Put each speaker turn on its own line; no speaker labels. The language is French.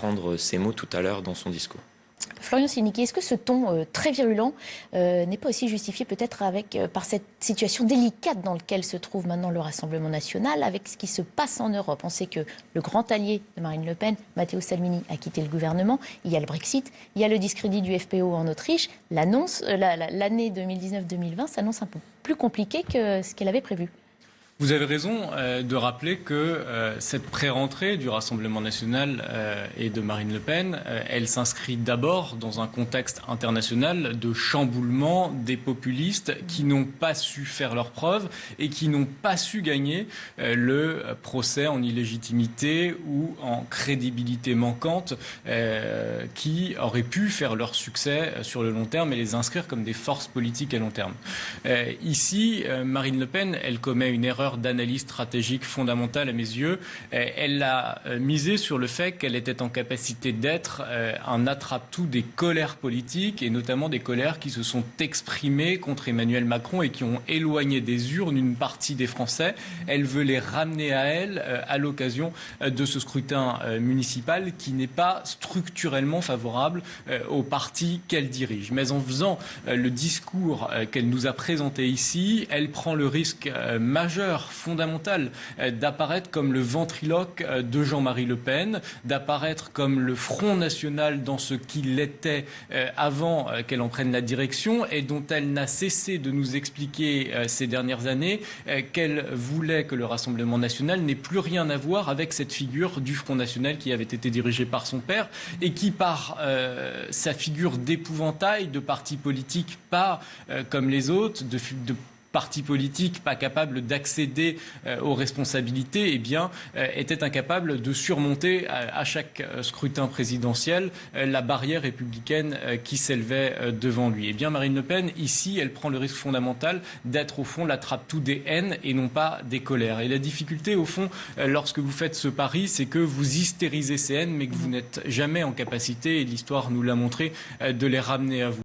reprendre ces mots tout à l'heure dans son discours.
Florian Silnicki, est-ce que ce ton très virulent n'est pas aussi justifié peut-être par cette situation délicate dans laquelle se trouve maintenant le Rassemblement national avec ce qui se passe en Europe? On sait que le grand allié de Marine Le Pen, Matteo Salvini, a quitté le gouvernement. Il y a le Brexit, il y a le discrédit du FPO en Autriche. L'année 2019-2020 s'annonce un peu plus compliquée que ce qu'elle avait prévu.
Vous avez raison de rappeler que cette pré-rentrée du Rassemblement national et de Marine Le Pen, elle s'inscrit d'abord dans un contexte international de chamboulement des populistes qui n'ont pas su faire leurs preuves et qui n'ont pas su gagner le procès en illégitimité ou en crédibilité manquante qui auraient pu faire leur succès sur le long terme et les inscrire comme des forces politiques à long terme. Ici, Marine Le Pen, elle commet une erreur d'analyse stratégique fondamentale à mes yeux. Elle a misé sur le fait qu'elle était en capacité d'être un attrape-tout des colères politiques et notamment des colères qui se sont exprimées contre Emmanuel Macron et qui ont éloigné des urnes une partie des Français. Elle veut les ramener à elle à l'occasion de ce scrutin municipal qui n'est pas structurellement favorable au parti qu'elle dirige. Mais en faisant le discours qu'elle nous a présenté ici, elle prend le risque majeur, fondamental, d'apparaître comme le ventriloque de Jean-Marie Le Pen, d'apparaître comme le Front National dans ce qu'il était avant qu'elle en prenne la direction et dont elle n'a cessé de nous expliquer ces dernières années qu'elle voulait que le Rassemblement national n'ait plus rien à voir avec cette figure du Front National qui avait été dirigé par son père et qui, par sa figure d'épouvantail, de parti politique pas comme les autres, de parti politique pas capable d'accéder aux responsabilités, eh bien, était incapable de surmonter à chaque scrutin présidentiel la barrière républicaine qui s'élevait devant lui. Eh bien, Marine Le Pen, ici, elle prend le risque fondamental d'être, au fond, l'attrape-tout des haines et non pas des colères. Et la difficulté, au fond, lorsque vous faites ce pari, c'est que vous hystérisez ces haines, mais que vous n'êtes jamais en capacité, et l'histoire nous l'a montré, de les ramener à vous.